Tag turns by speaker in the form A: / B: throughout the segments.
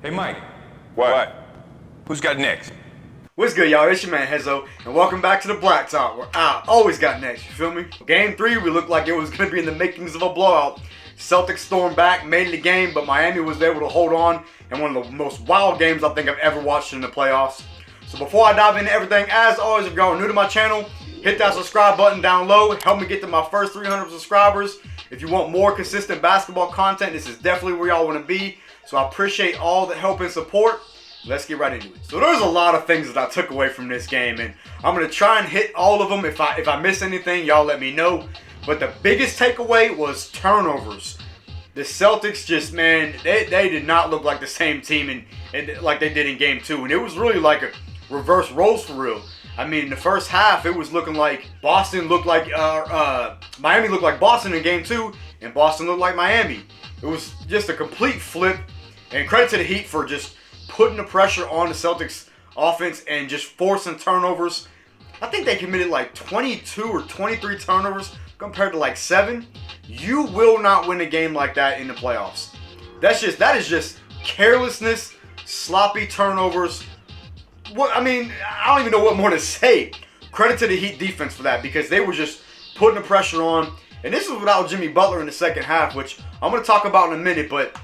A: Hey, Mike. What? Who's got next?
B: What's good, y'all? It's your man, Hezo, and welcome back to the Blacktop, where I always got next, you feel me? Game 3, we looked like it was going to be in the makings of a blowout. Celtics stormed back, made it a game, but Miami was able to hold on in one of the most wild games I think I've ever watched in the playoffs. So before I dive into everything, as always, if y'all are new to my channel, hit that subscribe button down low. Help me get to my first 300 subscribers. If you want more consistent basketball content, this is definitely where y'all want to be. So I appreciate all the help and support. Let's get right into it. So there's a lot of things that I took away from this game, and I'm going to try and hit all of them. If I miss anything, y'all let me know. But the biggest takeaway was turnovers. The Celtics just, man, they did not look like the same team like they did in Game 2. And it was really like a reverse roles for real. I mean, in the first half, it was looking like Miami looked like Boston in Game 2, and Boston looked like Miami. It was just a complete flip. And credit to the Heat for just putting the pressure on the Celtics offense and just forcing turnovers. I think they committed like 22 or 23 turnovers compared to like 7. You will not win a game like that in the playoffs. That is just carelessness, sloppy turnovers. I don't even know what more to say. Credit to the Heat defense for that, because they were just putting the pressure on. And this is without Jimmy Butler in the second half, which I'm going to talk about in a minute. But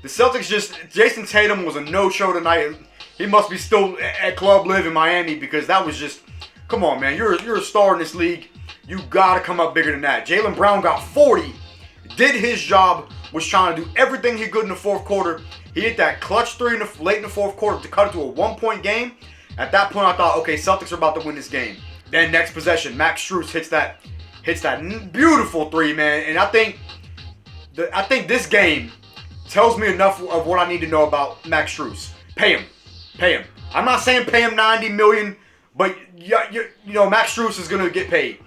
B: the Celtics Jason Tatum was a no-show tonight. He must be still at Club Live in Miami, because that was just, come on, man. You're a star in this league. You got to come up bigger than that. Jalen Brown got 40, did his job, was trying to do everything he could in the fourth quarter. He hit that clutch 3 late in the fourth quarter to cut it to a 1-point game. At that point, I thought, okay, Celtics are about to win this game. Then next possession, Max Strus hits that beautiful 3, man. And I think this game tells me enough of what I need to know about Max Strus. Pay him. I'm not saying pay him $90 million, but you know Max Strus is gonna get paid.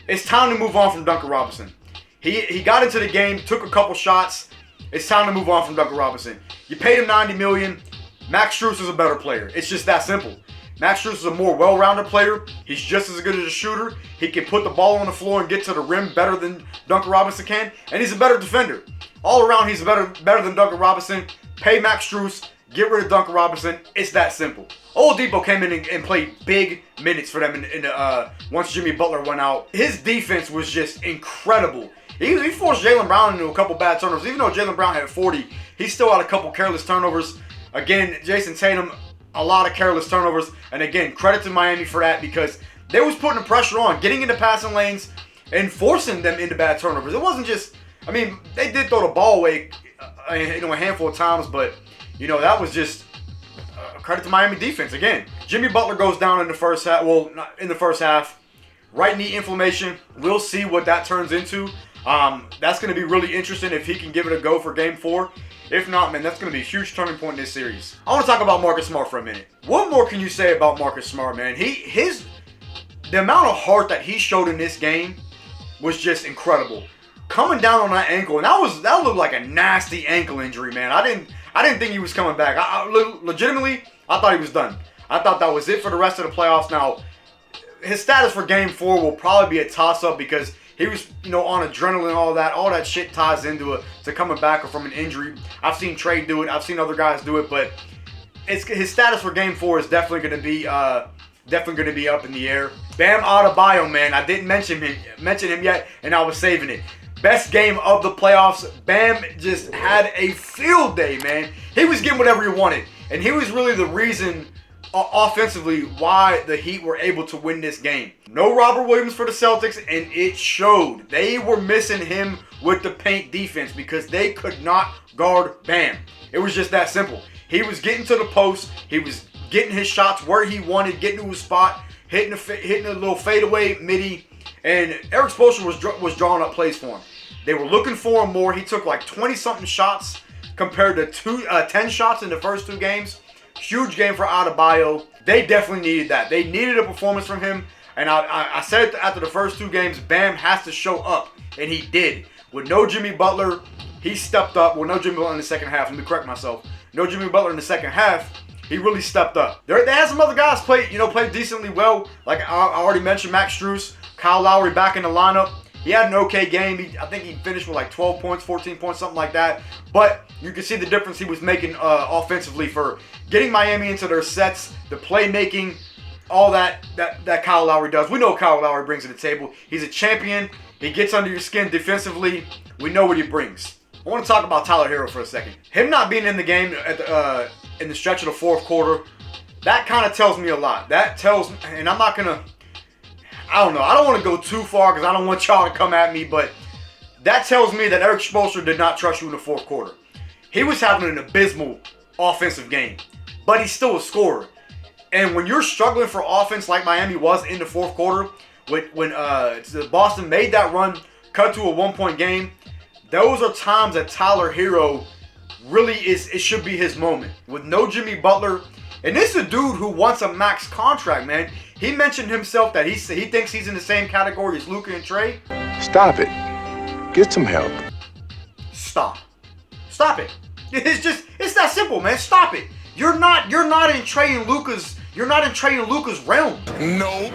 B: It's time to move on from Duncan Robinson. He got into the game, took a couple shots. It's time to move on from Duncan Robinson. You paid him $90 million. Max Strus is a better player. It's just that simple. Max Strus is a more well-rounded player. He's just as good as a shooter. He can put the ball on the floor and get to the rim better than Duncan Robinson can. And he's a better defender. All around, he's better than Duncan Robinson. Pay Max Strus. Get rid of Duncan Robinson. It's that simple. Oladipo came in and played big minutes for them once Jimmy Butler went out. His defense was just incredible. He forced Jalen Brown into a couple bad turnovers. Even though Jalen Brown had 40, he still had a couple careless turnovers. Again, Jason Tatum, a lot of careless turnovers. And again, credit to Miami for that, because they was putting the pressure on, getting into passing lanes and forcing them into bad turnovers. It wasn't just, they did throw the ball away, a handful of times, but, that was just credit to Miami defense. Again, Jimmy Butler goes down in the first half. Well, not in the first half. Right knee inflammation. We'll see what that turns into. That's going to be really interesting if he can give it a go for Game 4. If not, man, that's going to be a huge turning point in this series. I want to talk about Marcus Smart for a minute. What more can you say about Marcus Smart, man? The amount of heart that he showed in this game was just incredible. Coming down on that ankle, and that looked like a nasty ankle injury, man. I didn't think he was coming back. Legitimately, I thought he was done. I thought that was it for the rest of the playoffs. Now, his status for Game 4 will probably be a toss-up, because he was, on adrenaline, all that shit ties into to coming back from an injury. I've seen Trey do it. I've seen other guys do it, but his status for Game 4 is definitely going to be up in the air. Bam Adebayo, man, I didn't mention him yet, and I was saving it. Best game of the playoffs. Bam just had a field day, man. He was getting whatever he wanted, and he was really the reason offensively why the Heat were able to win this game. No Robert Williams for the Celtics, and it showed. They were missing him with the paint defense because they could not guard Bam. It was just that simple. He was getting to the post. He was getting his shots where he wanted, getting to his spot, hitting a little fadeaway midi, and Eric Spoelstra was drawing up plays for him. They were looking for him more. He took like 20-something shots compared to 10 shots in the first 2 games. Huge game for Adebayo. They definitely needed that. They needed a performance from him. And I said after the first 2 games, Bam has to show up. And he did. With no Jimmy Butler, he stepped up. Well, no Jimmy Butler in the second half. Let me correct myself. No Jimmy Butler in the second half. He really stepped up. They had some other guys play decently well. Like I already mentioned, Max Strus, Kyle Lowry back in the lineup. He had an okay game. I think he finished with like 12 points, 14 points, something like that. But you can see the difference he was making offensively for getting Miami into their sets, the playmaking, all that Kyle Lowry does. We know Kyle Lowry brings to the table. He's a champion. He gets under your skin defensively. We know what he brings. I want to talk about Tyler Hero for a second. Him not being in the game in the stretch of the fourth quarter, that kind of tells me a lot. That tells me, and I'm not going to, I don't know. I don't want to go too far because I don't want y'all to come at me, but that tells me that Eric Spoelstra did not trust you in the fourth quarter. He was having an abysmal offensive game, but he's still a scorer. And when you're struggling for offense like Miami was in the fourth quarter, when Boston made that run, cut to a 1-point game, those are times that Tyler Hero really it should be his moment. With no Jimmy Butler, and this is a dude who wants a max contract, man. He mentioned himself that he thinks he's in the same category as Luka and Trey.
C: Stop it. Get some help.
B: Stop it. It's that simple, man. Stop it. You're not in Trey and Luka's realm.
A: Nope.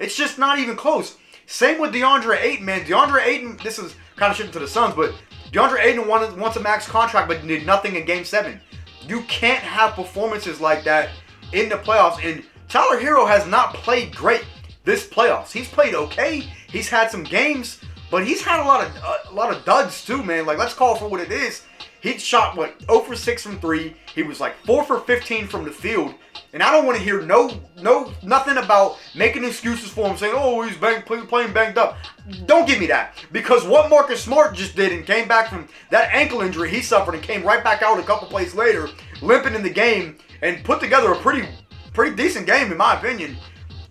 B: It's just not even close. Same with DeAndre Ayton, man. DeAndre Ayton, this is kind of shifting to the Suns, but DeAndre Ayton wants a max contract but did nothing in Game 7. You can't have performances like that in the playoffs. And Tyler Hero has not played great this playoffs. He's played okay. He's had some games, but he's had a lot of duds too, man. Like, let's call it for what it is. He shot 0 for 6 from 3. He was like 4 for 15 from the field. And I don't want to hear nothing about making excuses for him, saying, oh, he's playing banged up. Don't give me that. Because what Marcus Smart just did and came back from that ankle injury he suffered and came right back out a couple plays later, limping in the game, and put together a pretty decent game, in my opinion.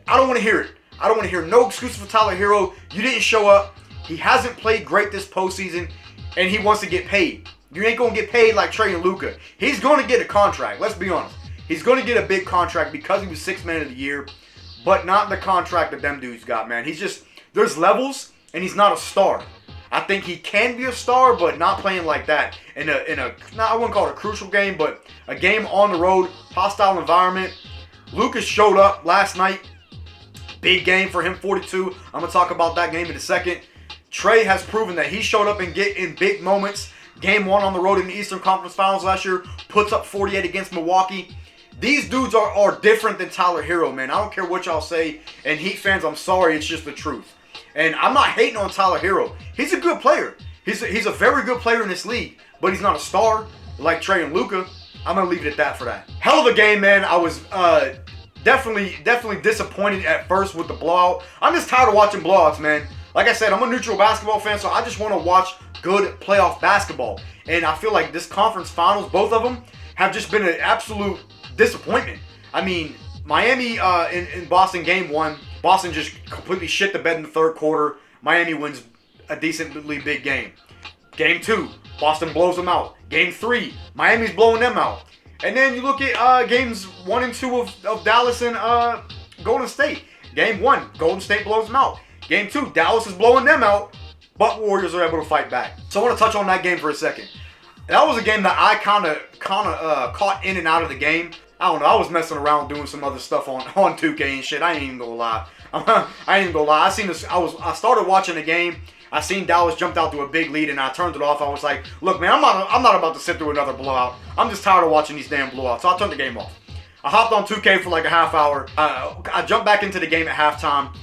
B: I don't want to hear it. I don't want to hear no excuses for Tyler Hero. You didn't show up. He hasn't played great this postseason, and he wants to get paid. You ain't going to get paid like Trey and Luka. He's going to get a contract. Let's be honest. He's going to get a big contract because he was 6th man of the year, but not the contract that them dudes got, man. He's just, there's levels, and he's not a star. I think he can be a star, but not playing like that in a I wouldn't call it a crucial game, but a game on the road, hostile environment. Lucas showed up last night. Big game for him, 42. I'm going to talk about that game in a second. Trey has proven that he showed up and get in big moments. Game 1 on the road in the Eastern Conference Finals last year, puts up 48 against Milwaukee. These dudes are different than Tyler Hero, man. I don't care what y'all say. And Heat fans, I'm sorry, it's just the truth. And I'm not hating on Tyler Hero. He's a good player. He's a very good player in this league. But he's not a star like Trey and Luka. I'm going to leave it at that for that. Hell of a game, man. I was definitely disappointed at first with the blowout. I'm just tired of watching blowouts, man. Like I said, I'm a neutral basketball fan, so I just want to watch good playoff basketball. And I feel like this conference finals, both of them, have just been an absolute disappointment. I mean, Miami in Boston game 1, Boston just completely shit the bed in the third quarter. Miami wins a decently big game. Game 2, Boston blows them out. Game 3, Miami's blowing them out. And then you look at games 1 and 2 of Dallas and Golden State. Game 1, Golden State blows them out. Game 2, Dallas is blowing them out, but Warriors are able to fight back. So I want to touch on that game for a second. That was a game that I kind of caught in and out of the game. I don't know. I was messing around doing some other stuff on 2K and shit. I ain't even gonna lie. I started watching the game. I seen Dallas jumped out to a big lead and I turned it off. I was like, look, man, I'm not about to sit through another blowout. I'm just tired of watching these damn blowouts. So I turned the game off. I hopped on 2K for like a half hour. I jumped back into the game at halftime,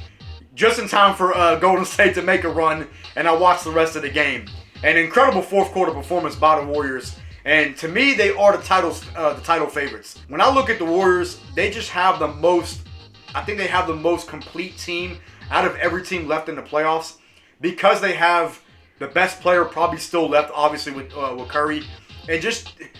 B: just in time for Golden State to make a run, and I watched the rest of the game. An incredible fourth quarter performance by the Warriors. And to me, they are the title favorites. When I look at the Warriors, they just have the most, I think they have the most complete team out of every team left in the playoffs, because they have the best player probably still left, obviously, with Curry. And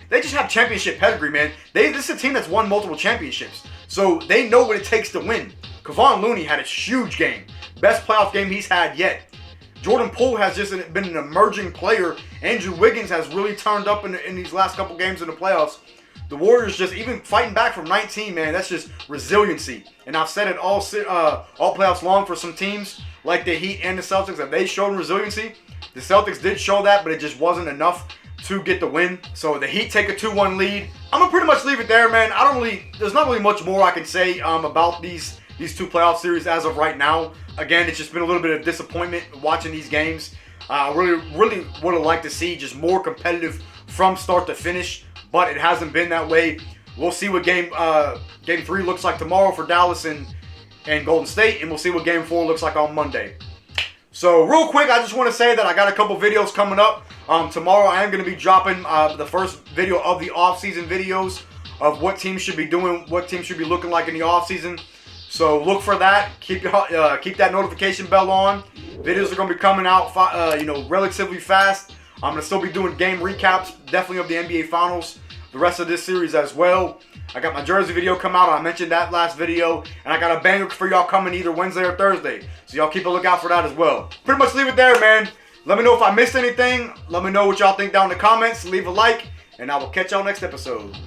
B: they just have championship pedigree, man. This is a team that's won multiple championships. So they know what it takes to win. Kevon Looney had a huge game. Best playoff game he's had yet. Jordan Poole has just been an emerging player. Andrew Wiggins has really turned up in these last couple games in the playoffs. The Warriors just even fighting back from 19, man. That's just resiliency. And I've said it all playoffs long for some teams like the Heat and the Celtics that they showed resiliency. The Celtics did show that, but it just wasn't enough to get the win. So the Heat take a 2-1 lead. I'm gonna pretty much leave it there, man. There's not really much more I can say about these these two playoff series as of right now. Again, it's just been a little bit of disappointment watching these games. I really would have liked to see just more competitive from start to finish, but it hasn't been that way. We'll see what game 3 looks like tomorrow for Dallas and Golden State, and we'll see what game 4 looks like on Monday. So real quick, I just want to say that I got a couple videos coming up. Tomorrow I am going to be dropping the first video of the off-season videos of what teams should be doing, what teams should be looking like in the off-season. So look for that. Keep that notification bell on. Videos are going to be coming out, relatively fast. I'm going to still be doing game recaps, definitely of the NBA Finals, the rest of this series as well. I got my jersey video come out. I mentioned that last video. And I got a banger for y'all coming either Wednesday or Thursday. So y'all keep a lookout for that as well. Pretty much leave it there, man. Let me know if I missed anything. Let me know what y'all think down in the comments. Leave a like. And I will catch y'all next episode.